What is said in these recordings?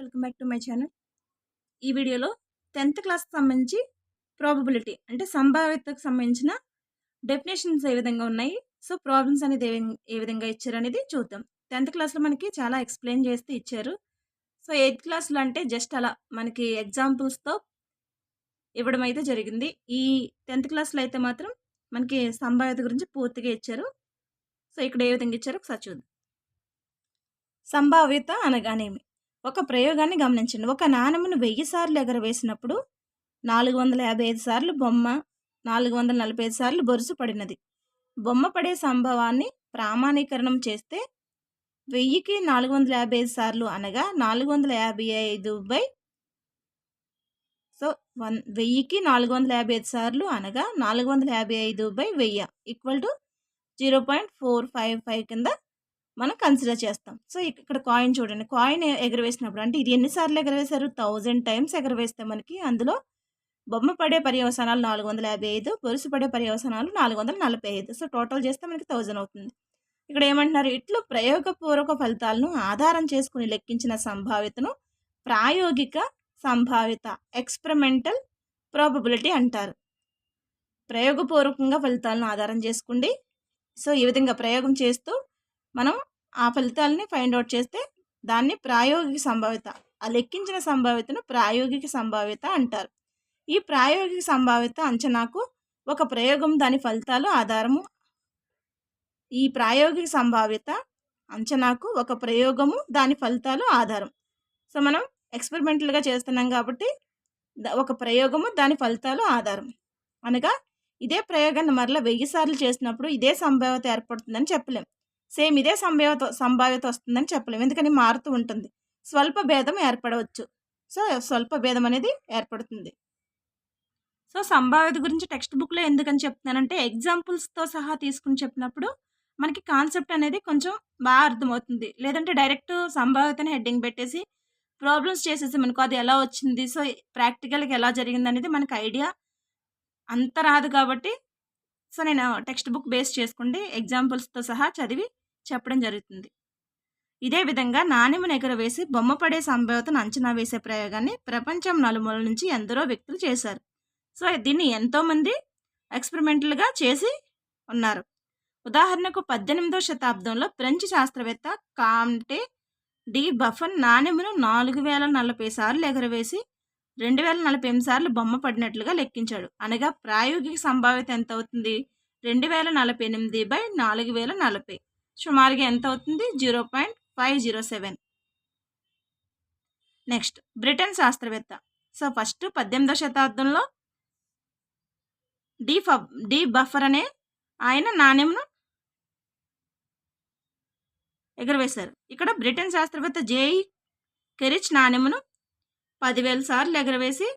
Welcome back to my channel. ఈ వీడియోలో 10th క్లాస్‌కి సంబంధించి ప్రాబబిలిటీ అంటే సంభావ్యతకు సంబంధించిన డెఫినిషన్స్ ఏ విధంగా ఉన్నాయి. సో, ప్రాబ్లమ్స్ అనేది ఏ విధంగా ఇచ్చారనేది చూద్దాం. 10th క్లాస్‌లో మనకి చాలా ఎక్స్‌ప్లెయిన్ చేస్తూ ఇచ్చారు. సో, 8th క్లాస్‌లో అంటే జస్ట్ అలా మనకి ఎగ్జాంపుల్స్‌తో ఇవ్వడం అయితే జరిగింది. ఈ 10th క్లాస్‌లో అయితే మాత్రం మనకి సంభావ్యత గురించి పూర్తిగా ఇచ్చారు. సో, ఇక్కడ ఏ విధంగా ఇచ్చారో ఒకసారి చూద్దాం. సంభావ్యత అనగానేమి? ఒక ప్రయోగాన్ని గమనించండి. ఒక నాణెమును 1000 సార్లు ఎగరవేసినప్పుడు 455 సార్లు బొమ్మ, 445 సార్లు బొరుసు పడినది. బొమ్మ పడే సంభవాన్ని ప్రామాణీకరణం చేస్తే 1000కి 455 సార్లు అనగా 455 సో 1000కి 455 సార్లు అనగా 455/1000 ఈక్వల్ టు 0.455 కింద మనం కన్సిడర్ చేస్తాం. సో, ఇక్కడ కాయిన్ చూడండి. కాయిన్ ఎగరవేసినప్పుడు అంటే ఇది ఎన్నిసార్లు ఎగరవేశారు? 1000 టైమ్స్ ఎగరవేస్తే మనకి అందులో బొమ్మ పడే పర్యవసానాలు 455, బొరుసు పడే పర్యవసానాలు 445. సో, టోటల్ చేస్తే మనకి 1000 అవుతుంది. ఇక్కడ ఏమంటున్నారు? ఇట్లు ప్రయోగపూర్వక ఫలితాలను ఆధారం చేసుకుని లెక్కించిన సంభావ్యతను ప్రాయోగిక సంభావ్యత ఎక్స్పెరిమెంటల్ ప్రాబబిలిటీ అంటారు. ప్రయోగపూర్వకంగా ఫలితాలను ఆధారం చేసుకోండి. సో, ఈ విధంగా ప్రయోగం చేస్తూ మనం ఆ ఫలితాలని ఫైండ్ అవుట్ చేస్తే దాన్ని ప్రాయోగిక సంభావ్యత, ఆ లెక్కించిన సంభావ్యతను ప్రాయోగిక సంభావ్యత అంటారు. ఈ ప్రాయోగిక సంభావ్యత అంచనాకు ఒక ప్రయోగం దాని ఫలితాలు ఆధారము. ఈ ప్రాయోగిక సంభావ్యత అంచనాకు ఒక ప్రయోగము దాని ఫలితాలు ఆధారం. సో, మనం ఎక్స్పెరిమెంటల్గా చేస్తున్నాం కాబట్టి ఒక ప్రయోగము దాని ఫలితాలు ఆధారం. అనగా ఇదే ప్రయోగాన్ని మరలా 1000 సార్లు చేసినప్పుడు ఇదే సంభావ్యత ఏర్పడుతుందని చెప్పలేం. సేమ్ ఇదే సంభావ్యత వస్తుందని చెప్పలేం. ఎందుకని మారుతూ ఉంటుంది. స్వల్ప భేదం ఏర్పడవచ్చు. సో, స్వల్ప భేదం అనేది ఏర్పడుతుంది. సో, సంభావ్యత గురించి టెక్స్ట్ బుక్లో ఎందుకని చెప్తున్నానంటే ఎగ్జాంపుల్స్తో సహా తీసుకుని చెప్పినప్పుడు మనకి కాన్సెప్ట్ అనేది కొంచెం బాగా అర్థమవుతుంది. లేదంటే డైరెక్ట్ సంభావ్యతని హెడ్డింగ్ పెట్టేసి ప్రాబ్లమ్స్ చేసేసి మనకు అది ఎలా వచ్చింది, సో ప్రాక్టికల్గా ఎలా జరిగింది అనేది మనకు ఐడియా అంత రాదు కాబట్టి సో నేను టెక్స్ట్ బుక్ బేస్ చేసుకోండి ఎగ్జాంపుల్స్తో సహా చదివి చెప్పడం జరుగుతుంది. ఇదే విధంగా నాణెమును ఎగరవేసి బొమ్మ పడే సంభావ్యతను అంచనా వేసే ప్రయోగాన్ని ప్రపంచం నలుమూల నుంచి ఎందరో వ్యక్తులు చేశారు. సో, దీన్ని ఎంతోమంది ఎక్స్పెరిమెంటల్గా చేసి ఉన్నారు. ఉదాహరణకు 18వ శతాబ్దంలో ఫ్రెంచ్ శాస్త్రవేత్త కాంటే డి బఫన్ నాణెమును 4040 సార్లు ఎగరవేసి 2048 సార్లు బొమ్మ పడినట్లుగా లెక్కించాడు. అనగా ప్రాయోగిక సంభావ్యత ఎంత అవుతుంది? 2048/4040 సుమారుగా ఎంత అవుతుంది? 0.507. నెక్స్ట్ బ్రిటన్ శాస్త్రవేత్త. సో, ఫస్ట్ 18వ శతాబ్దంలో డి బఫర్ అనే ఆయన నాణెమును ఎగరవేశారు. ఇక్కడ బ్రిటన్ శాస్త్రవేత్త జేఈ కెరిచ్ నాణెమును 10,000 సార్లు ఎగరవేసి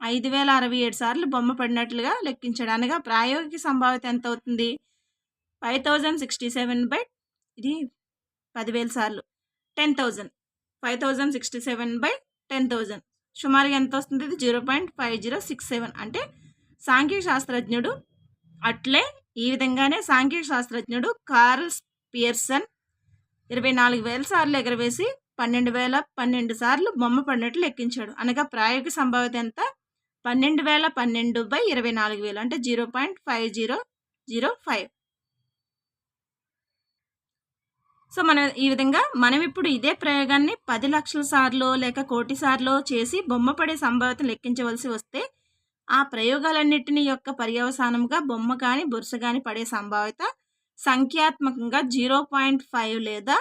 5,067 సార్లు బొమ్మ పడినట్లుగా లెక్కించాడు. అనగా ప్రాయోగిక సంభావ్యత ఎంత అవుతుంది? 5067 ఇది 10,000 సార్లు 10,000 5067/10,000 సుమారుగా ఎంత వస్తుంది? ఇది 0.5067. అంటే సాంఘిక శాస్త్రజ్ఞుడు అట్లే ఈ విధంగానే సాంఘిక శాస్త్రజ్ఞుడు కార్ల్స్ పియర్సన్ 24,000 సార్లు ఎగరవేసి 12,012 సార్లు బొమ్మ పడినట్లు లెక్కించాడు. అనగా ప్రాయోగిక సంభావ్యత ఎంత? 12,012/24,000 అంటే 0.5005. సో, ఈ విధంగా మనం ఇప్పుడు ఇదే ప్రయోగాన్ని 10 లక్షల సార్లు లేక 1,00,00,000 సార్లు చేసి బొమ్మ పడే సంభావ్యతను లెక్కించవలసి వస్తే ఆ ప్రయోగాలన్నిటిని యొక్క పర్యవసానంగా బొమ్మ కానీ బొరుస కానీ పడే సంభావ్యత సంఖ్యాత్మకంగా 0.5 లేదా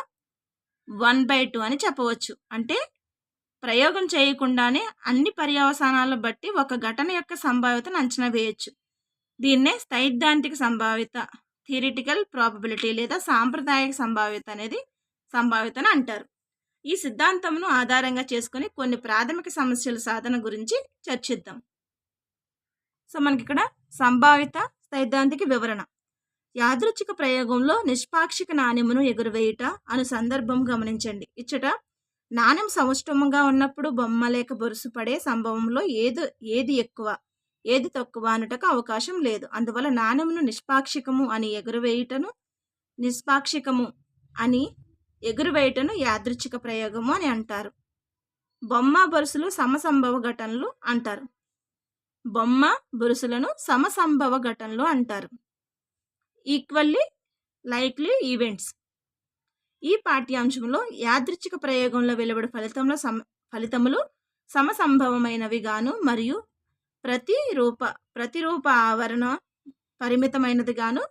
1/2 అని చెప్పవచ్చు. అంటే ప్రయోగం చేయకుండానే అన్ని పర్యవసానాలను బట్టి ఒక ఘటన యొక్క సంభావ్యతను అంచనా వేయచ్చు. దీన్నే సైద్ధాంతిక సంభావ్యత థియరిటికల్ ప్రాబబిలిటీ లేదా సాంప్రదాయిక సంభావ్యతను అంటారు. ఈ సిద్ధాంతంను ఆధారంగా చేసుకుని కొన్ని ప్రాథమిక సమస్యల సాధన గురించి చర్చిద్దాం. సో, మనకి ఇక్కడ సంభావ్యత సైద్ధాంతిక వివరణ. యాదృచ్ఛిక ప్రయోగంలో నిష్పాక్షిక నాణెమును ఎగురవేయుట అను సందర్భం గమనించండి. ఇచ్చట నాణెం సౌష్టమంగా ఉన్నప్పుడు బొమ్మ లేక బొరుసు పడే సంభవంలో ఏది ఎక్కువ ఏది తక్కువ అనుటకు అవకాశం లేదు. అందువల్ల నాణెమును నిష్పాక్షికము అని ఎగురవేయుటను యాదృచ్ఛిక ప్రయోగము అని అంటారు. బొమ్మ బొరుసులు సమసంభవ ఘటనలు అంటారు. బొమ్మ బొరుసులను సమసంభవ ఘటనలు అంటారు. Equally likely events. ఈ పాఠ్యాంశంలో యాదృచ్ఛిక ప్రయోగంలో వెలువడే ఫలితములు సమసంభవమైనవి గాను మరియు ప్రతిరూప ఆవరణ పరిమితమైనది గాను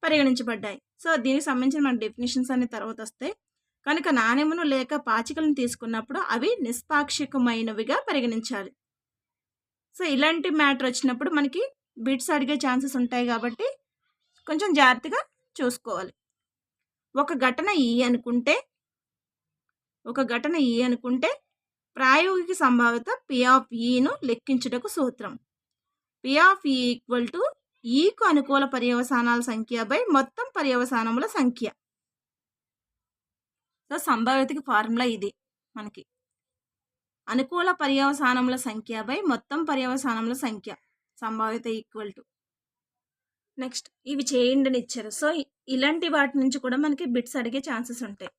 పరిగణించబడ్డాయి. సో దీనికి సంబంధించిన మన డెఫినేషన్స్ అనే తర్వాత వస్తాయి. కనుక నాణెమును లేక పాచికలను తీసుకున్నప్పుడు అవి నిష్పాక్షికమైనవిగా పరిగణించాలి. సో ఇలాంటి మ్యాటర్ వచ్చినప్పుడు మనకి బిట్స్ అడిగే ఛాన్సెస్ ఉంటాయి కాబట్టి కొంచెం జాగ్రత్తగా చూసుకోవాలి. ఒక ఘటన ఈ అనుకుంటే ప్రాయోగిక సంభావ్యత P(E)ను లెక్కించుటకు సూత్రం P(E) = ఈకు అనుకూల పర్యవసానాల సంఖ్య బై మొత్తం పర్యవసానముల సంఖ్య. సో సంభావ్యతకి ఫార్ములా ఇది. మనకి అనుకూల పర్యవసానముల సంఖ్య బై మొత్తం పర్యవసానముల సంఖ్య సంభావ్యత ఈక్వల్ టు. నెక్స్ట్ ఇవి చేయండి అని ఇచ్చారు. సో ఇలాంటి వాటి నుంచి కూడా మనకి బిట్స్ అడిగే ఛాన్సెస్ ఉంటాయి.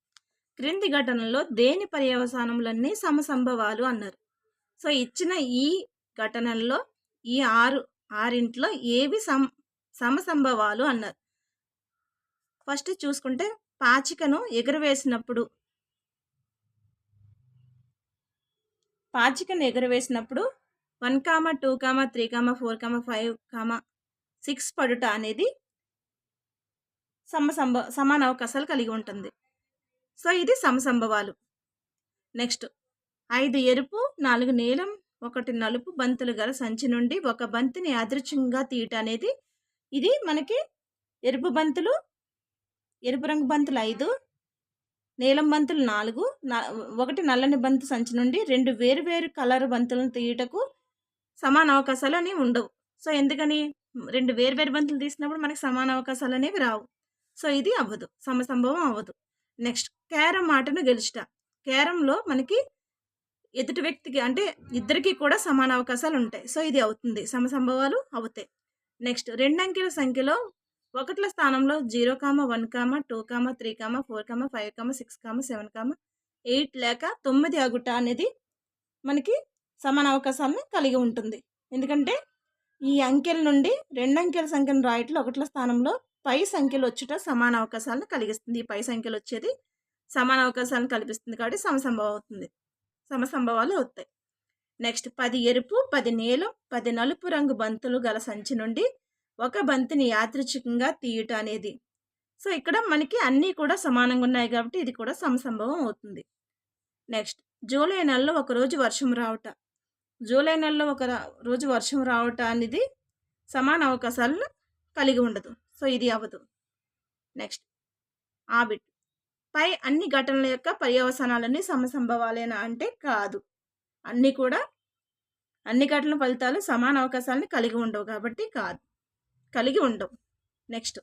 క్రింది ఘటనలో దేని పర్యవసానములన్నీ సమసంభవాలు అన్నారు. సో ఇచ్చిన ఈ ఘటనల్లో ఈ ఆరింట్లో ఏవి సమసంభవాలు అన్నారు. ఫస్ట్ చూసుకుంటే పాచికను ఎగురవేసినప్పుడు 1, 2, 3, 4, 5, 6 పడుట అనేది సమాన అవకాశాలు కలిగి ఉంటుంది. సో ఇది సమసంభవాలు. నెక్స్ట్ 5 ఎరుపు, 4 నీలం, 1 నలుపు బంతులు గల సంచి నుండి ఒక బంతిని యాదృచ్ఛికంగా తీయట అనేది ఇది మనకి ఎరుపు రంగు బంతులు 5, నీలం బంతులు 4, 1 నల్లని బంతి సంచి నుండి 2 వేరు కలర్ బంతులను తీయటకు సమాన అవకాశాలు అనేవి ఉండవు. సో ఎందుకని 2 వేరు బంతులు తీసినప్పుడు మనకి సమాన అవకాశాలు అనేవి రావు. సో ఇది అవ్వదు, సమసంభవం అవ్వదు. నెక్స్ట్ క్యారమ్ ఆటను గెలుచుట. క్యారంలో మనకి ఎదుటి వ్యక్తికి అంటే ఇద్దరికి కూడా సమాన అవకాశాలు ఉంటాయి. సో ఇది అవుతుంది, సమసంభవాలు అవుతాయి. నెక్స్ట్ 2 అంకెల సంఖ్యలో 1ల స్థానంలో 0, 1, 2, 3, 4, 5, 6, 7, 8 లేక 9 అగుట అనేది మనకి సమాన అవకాశాలను కలిగి ఉంటుంది. ఎందుకంటే ఈ అంకెల నుండి 2 అంకెల సంఖ్యను రాయట్లో 1ల స్థానంలో పై సంఖ్యలు వచ్చుట సమాన అవకాశాలను కలిగిస్తుంది. ఈ పై సంఖ్యలు వచ్చేది సమాన అవకాశాలను కల్పిస్తుంది కాబట్టి సమసంభవాలు అవుతాయి. నెక్స్ట్ 10 ఎరుపు, 10 నీలం, 10 నలుపు రంగు బంతులు గల సంచి నుండి ఒక బంతిని యాదృచ్ఛికంగా తీయట అనేది. సో ఇక్కడ మనకి అన్నీ కూడా సమానంగా ఉన్నాయి కాబట్టి ఇది కూడా సమసంభవం అవుతుంది. నెక్స్ట్ జూలై నెలలో ఒక రోజు వర్షం రావట అనేది సమాన అవకాశాలను కలిగి ఉండదు. సో ఇది అవ్వదు. నెక్స్ట్ ఆబిట్ పై అన్ని ఘటనల యొక్క పర్యవసానాలన్నీ సమసంభవాలేనా అంటే కాదు. అన్ని ఘటనల ఫలితాలు సమాన అవకాశాలను కలిగి ఉండవు కాబట్టి కలిగి ఉండవు. నెక్స్ట్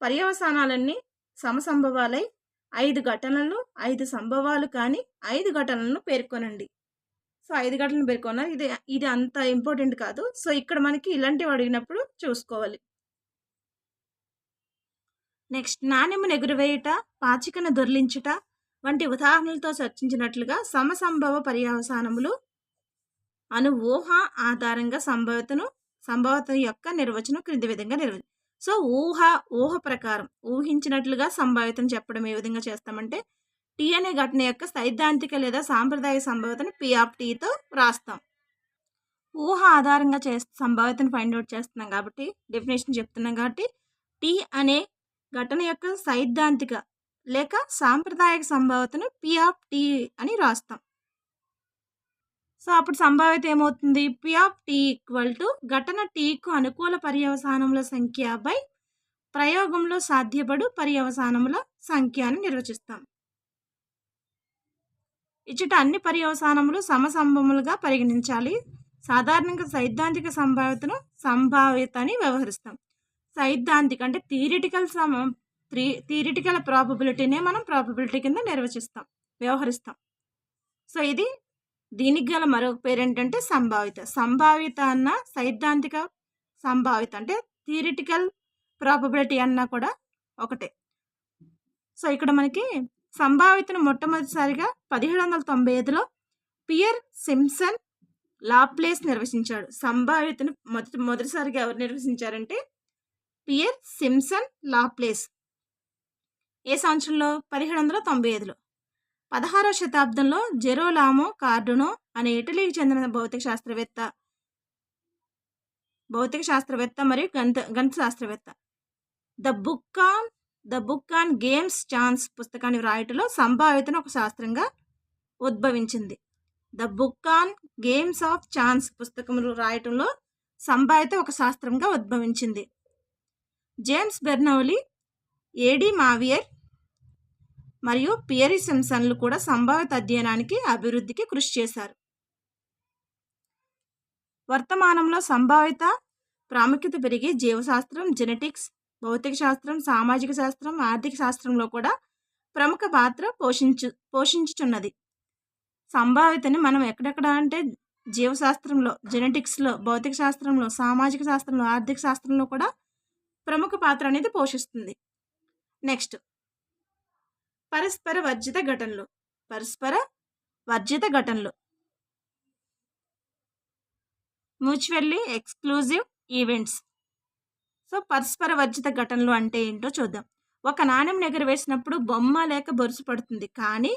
పర్యవసానాలన్నీ సమసంభవాలై 5 ఘటనలు 5 సంభవాలు కానీ 5 ఘటనలను పేర్కొనండి. సో 5 ఘటనలు పేర్కొన్నారు. ఇది అంత ఇంపార్టెంట్ కాదు. సో ఇక్కడ మనకి ఇలాంటివి అడిగినప్పుడు చూసుకోవాలి. నెక్స్ట్ నాణెమును ఎగురవేయుట, పాచికను దొర్లించుట వంటి ఉదాహరణలతో చర్చించినట్లుగా సమసంభవ పర్యవసానములు అను ఊహ ఆధారంగా సంభావ్యత యొక్క నిర్వచనం క్రింది విధంగా సో ఊహ ప్రకారం ఊహించినట్లుగా సంభావ్యతను చెప్పడం ఏ విధంగా చేస్తామంటే టీ అనే ఘటన యొక్క సైద్ధాంతిక లేదా సాంప్రదాయ సంభావ్యతను P(T)తో రాస్తాం. ఊహ ఆధారంగా సంభావ్యతను ఫైండ్ అవుట్ చేస్తున్నాం కాబట్టి డెఫినేషన్ చెప్తున్నాం కాబట్టి టీ అనే ఘటన యొక్క సైద్ధాంతిక లేక సాంప్రదాయక సంభావ్యతను P(T) అని రాస్తాం. సో అప్పుడు సంభావ్యత ఏమవుతుంది? P(T) = ఘటన టీకు అనుకూల పర్యవసానముల సంఖ్య బై ప్రయోగంలో సాధ్యపడు పర్యవసానముల సంఖ్య అని నిర్వచిస్తాం. ఇచ్చట అన్ని పర్యవసానములు సమసంభవములుగా పరిగణించాలి. సాధారణంగా సైద్ధాంతిక సంభావ్యత అని వ్యవహరిస్తాం. సైద్ధాంతిక అంటే థియరిటికల్ ప్రాబబిలిటీనే మనం ప్రాబబిలిటీ కింద వ్యవహరిస్తాం. సో దీనికి గల మరొక పేరు ఏంటంటే సంభావ్యత అన్న సైద్ధాంతిక సంభావ్యత అంటే థియరిటికల్ ప్రాబబిలిటీ అన్నా కూడా ఒకటే. సో ఇక్కడ మనకి సంభావ్యతను మొట్టమొదటిసారిగా 1795లో పియర్ సిమ్సన్ లాప్లేస్ నిర్వచించాడు. సంభావ్యతను మొదటిసారిగా ఎవరు నిర్వచించారంటే పియర్ సిమ్సన్ లాప్లేస్. ఏ సంవత్సరంలో? 1795లో. 16వ శతాబ్దంలో జెరోలామో కార్డోనో అనే ఇటలీకి చెందిన భౌతిక శాస్త్రవేత్త మరియు గణిత శాస్త్రవేత్త the book on games chance పుస్తకాన్ని వ్రాయటంలో సంభావ్యతను ఒక శాస్త్రంగా ఉద్భవించింది. The book on games of chance పుస్తకం రాయటంలో సంభావ్యత ఒక శాస్త్రంగా ఉద్భవించింది. జేమ్స్ బెర్నౌలీ, ఏడి మావియర్ మరియు పియర్ సిమ్సన్లు కూడా సంభావ్యత అధ్యయనానికి అభివృద్ధికి కృషి చేశారు. వర్తమానంలో సంభావ్యత ప్రాముఖ్యత పెరిగి జీవశాస్త్రం, జెనెటిక్స్, భౌతిక శాస్త్రం, సామాజిక శాస్త్రం, ఆర్థిక శాస్త్రంలో కూడా ప్రముఖ పాత్ర పోషించుచున్నది. సంభావ్యతని మనం ఎక్కడెక్కడ అంటే జీవశాస్త్రంలో, జెనెటిక్స్లో, భౌతిక శాస్త్రంలో, సామాజిక శాస్త్రంలో, ఆర్థిక శాస్త్రంలో కూడా ప్రముఖ పాత్ర అనేది పోషిస్తుంది. నెక్స్ట్, పరస్పర వర్జిత ఘటనలు మ్యూచువల్లీ ఎక్స్క్లూజివ్ ఈవెంట్స్. సో పరస్పర వర్జిత ఘటనలు అంటే ఏంటో చూద్దాం. ఒక నాణెం ఎగరవేసినప్పుడు బొమ్మ లేక బొరుసు పడుతుంది, కానీ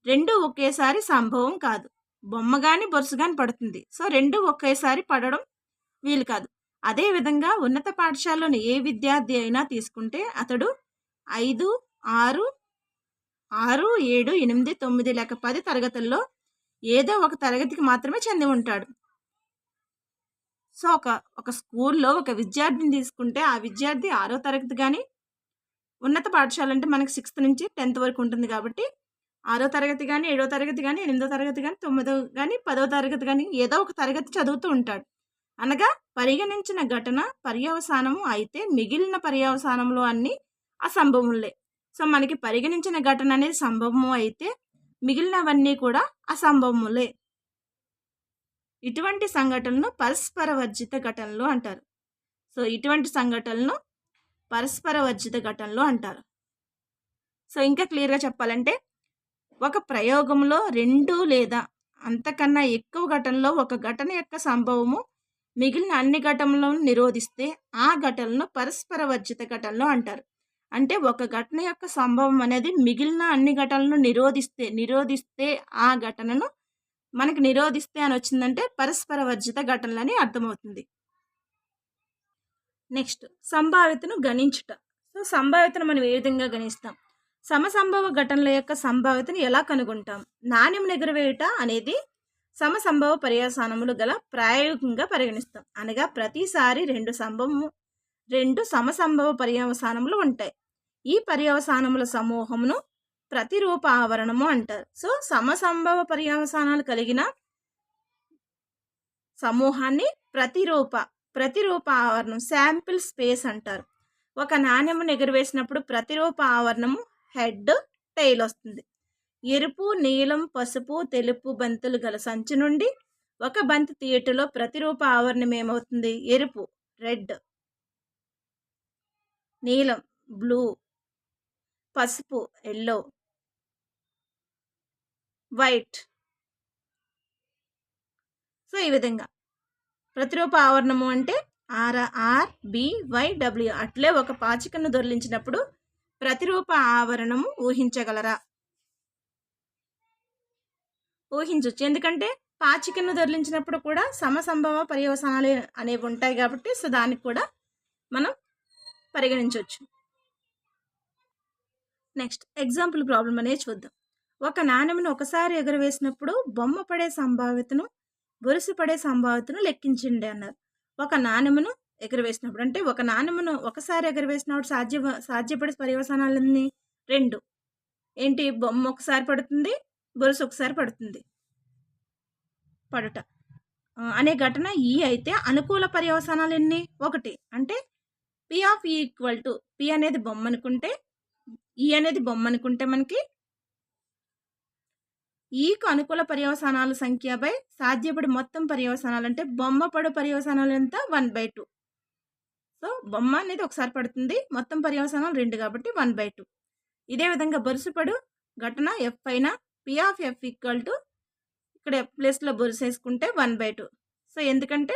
రెండు ఒకేసారి సంభవం కాదు. బొమ్మ కానీ బొరుసు కానీ పడుతుంది. సో రెండు ఒకేసారి పడడం వీలు కాదు. అదేవిధంగా ఉన్నత పాఠశాలలోని ఏ విద్యార్థి అయినా తీసుకుంటే అతడు 5, 6, 7, 8, 9 లేక 10 తరగతుల్లో ఏదో ఒక తరగతికి మాత్రమే చెంది ఉంటాడు. సో ఒక స్కూల్లో ఒక విద్యార్థిని తీసుకుంటే ఆ విద్యార్థి 6వ తరగతి కానీ, ఉన్నత పాఠశాల అంటే మనకి 6th నుంచి 10th వరకు ఉంటుంది కాబట్టి 6వ తరగతి కానీ, 7వ తరగతి కానీ, 8వ తరగతి కానీ, 9వ కానీ, 10వ తరగతి కానీ ఏదో ఒక తరగతి చదువుతూ ఉంటాడు. అనగా పరిగణించిన ఘటన పర్యవసానము అయితే మిగిలిన పర్యవసానంలో అన్ని అసంభవములే. సో మనకి పరిగణించిన ఘటన అనేది సంభవము అయితే మిగిలినవన్నీ కూడా అసంభవములే. ఇటువంటి సంఘటనలను పరస్పర వర్జిత ఘటనలు అంటారు. సో ఇటువంటి సంఘటనలను పరస్పర వర్జిత ఘటనలు అంటారు. సో ఇంకా క్లియర్గా చెప్పాలంటే ఒక ప్రయోగంలో 2 లేదా అంతకన్నా ఎక్కువ ఘటనలో ఒక ఘటన యొక్క సంభవము మిగిలిన అన్ని ఘటనలను నిరోధిస్తే ఆ ఘటనలను పరస్పర వర్జిత ఘటనలు అంటారు. అంటే ఒక ఘటన యొక్క సంభవం అనేది మిగిలిన అన్ని ఘటనలను నిరోధిస్తే ఆ ఘటనను మనకి నిరోధిస్తే అని వచ్చిందంటే పరస్పర వర్జిత ఘటనలని అర్థమవుతుంది. నెక్స్ట్, సంభావ్యతను గణించుట. సో సంభావ్యతను మనం ఏ విధంగా గణిస్తాం? సమసంభవ ఘటనల యొక్క సంభావ్యతను ఎలా కనుగొంటాం? నాణ్యం ఎగురవేయుట అనేది సమసంభవ పర్యవసానములు గల ప్రాయోగికంగా పరిగణిస్తాం. అనగా ప్రతిసారి 2 సమసంభవ పర్యవసానములు ఉంటాయి. ఈ పర్యవసానముల సమూహమును ప్రతిరూప ఆవరణము అంటారు. సో సమసంభవ పర్యవసానాలు కలిగిన సమూహాన్ని ప్రతిరూప ఆవరణం, శాంపిల్ స్పేస్ అంటారు. ఒక నాణ్యమును ఎగురవేసినప్పుడు ప్రతిరూప ఆవరణము హెడ్, టెయిల్ వస్తుంది. ఎరుపు, నీలం, పసుపు, తెలుపు బంతులు గల సంచి నుండి ఒక బంతి తీయటలో ప్రతిరూప ఆవరణం ఏమవుతుంది? ఎరుపు, రెడ్, నీలం, బ్లూ, పసుపు, ఎల్లో, వైట్. సో ఈ విధంగా ప్రతిరూప ఆవరణము అంటే RBYW. అట్లే ఒక పాచికను దొర్లించినప్పుడు ప్రతిరూప ఆవరణము ఊహించగలరా? ఊహించవచ్చు. ఎందుకంటే పాచికను దొర్లించినప్పుడు కూడా సమసంభవ పర్యవసానాలు అనేవి ఉంటాయి కాబట్టి సో దానికి కూడా మనం పరిగణించవచ్చు. నెక్స్ట్, ఎగ్జాంపుల్ ప్రాబ్లం అనేది చూద్దాం. ఒక నాణెమును ఒకసారి ఎగురవేసినప్పుడు బొమ్మ పడే సంభావ్యతను, బొరుసు పడే సంభావ్యతను లెక్కించండి అన్నారు. ఒక నాణెమును ఎగురవేసినప్పుడు అంటే ఒక నాణెమును ఒకసారి ఎగురవేసినప్పుడు సాధ్యపడే పర్యవసానాలన్నీ 2. ఏంటి? బొమ్మ ఒకసారి పడుతుంది, బొరుసు ఒకసారి పడుట అనే ఘటన ఈ అయితే అనుకూల పర్యవసానాలు ఎన్ని? 1. అంటే P of E equal to P అనేది బొమ్మ అనుకుంటే, E అనేది బొమ్మ అనుకుంటే మనకి ఈకు అనుకూల పర్యవసానాల సంఖ్య బై సాధ్యపడి మొత్తం పర్యవసానాలు అంటే బొమ్మ పడు పర్యవసానాలు ఎంత? 1/2. సో బొమ్మ అనేది ఒకసారి పడుతుంది, మొత్తం పర్యవసానాలు 2 కాబట్టి 1/2. ఇదే విధంగా బొరుసు పడు ఘటన ఎఫ్ అయినా P of F equal to ఇక్కడ ఎఫ్ ప్లేస్లో బొరుసేసుకుంటే 1/2. సో ఎందుకంటే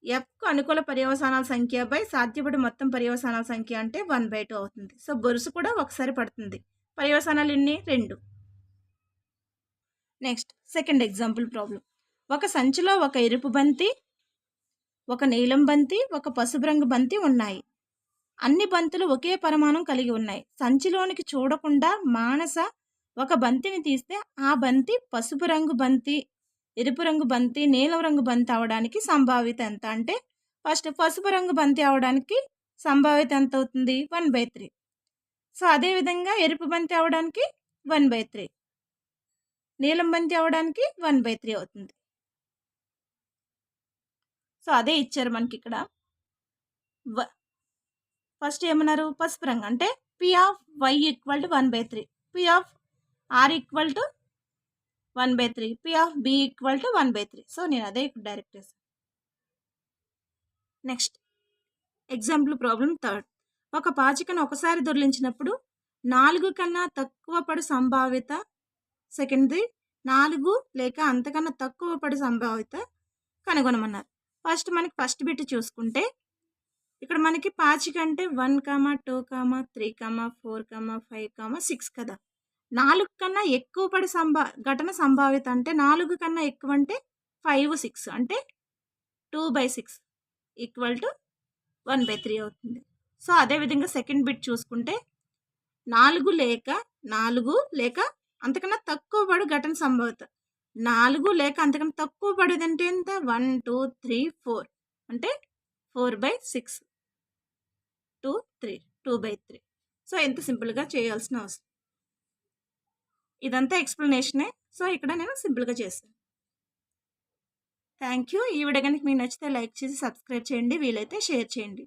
ఎఫ్కు అనుకూల పర్యవసానాల సంఖ్య బై సాధ్యపడే మొత్తం పర్యవసానాల సంఖ్య అంటే 1/2 అవుతుంది. సో బొరుసు కూడా ఒకసారి పడుతుంది. పర్యవసానాలు ఎన్ని? 2. Next second example problem. ఒక సంచిలో ఒక ఎరుపు బంతి, ఒక నీలం బంతి, ఒక పసుపు రంగు బంతి ఉన్నాయి. అన్ని బంతులు ఒకే పరిమాణం కలిగి ఉన్నాయి. సంచిలోనికి చూడకుండా మానస ఒక బంతిని తీస్తే ఆ బంతి పసుపు రంగు బంతి, ఎరుపు రంగు బంతి, నీలం రంగు బంతి అవడానికి సంభావ్యత ఎంత అంటే ఫస్ట్ పసుపు రంగు బంతి అవడానికి సంభావ్యత ఎంత అవుతుంది? 1/3. సో అదేవిధంగా ఎరుపు బంతి అవడానికి 1/3, నీలం బంతి అవడానికి 1/3 అవుతుంది. సో అదే ఇచ్చారు మనకి ఇక్కడ. ఫస్ట్ ఏమన్నారు? పసుపు రంగు అంటే P of Y equal to 1/3, P of R equal to 1/3, P of B equal to 1/3. So నేను అదే ఇక్కడ డైరెక్ట్ చేస్తాను. Next example problem third. ఒక పాచికను ఒకసారి దొర్లించినప్పుడు 4 కన్నా తక్కువ పడు సంభావ్యత, సెకండ్ది 4 లేక అంతకన్నా తక్కువ పడు సంభావ్యత కనుగొనమన్నారు. ఫస్ట్ బిట్ చూసుకుంటే ఇక్కడ మనకి పాచిక అంటే 1, 2, 3, 4, 5, 6 కదా. 4 కన్నా ఎక్కువ పడి ఘటన సంభావ్యత అంటే 4 కన్నా ఎక్కువ అంటే 5, 6 అంటే 2/6 ఈక్వల్ టు 1/3 అవుతుంది. సో అదేవిధంగా సెకండ్ బిట్ చూసుకుంటే 4 లేక అంతకన్నా తక్కువ పడు ఘటన సంభావ్యత. 4 లేక అంతకన్నా తక్కువ పడేది అంటే ఎంత? 1, 2, 3, 4 అంటే 4/6, 2, 3, 2/3. సో ఎంత సింపుల్గా చేయాల్సిన అవసరం. ఇదంతా ఎక్స్ప్లెనేషనే. సో ఇక్కడ నేను సింపుల్గా చేస్తాను. Thank you. ఈ వీడియో కనుక మీకు నచ్చితే లైక్ చేసి సబ్స్క్రైబ్ చేయండి, వీలైతే షేర్ చేయండి.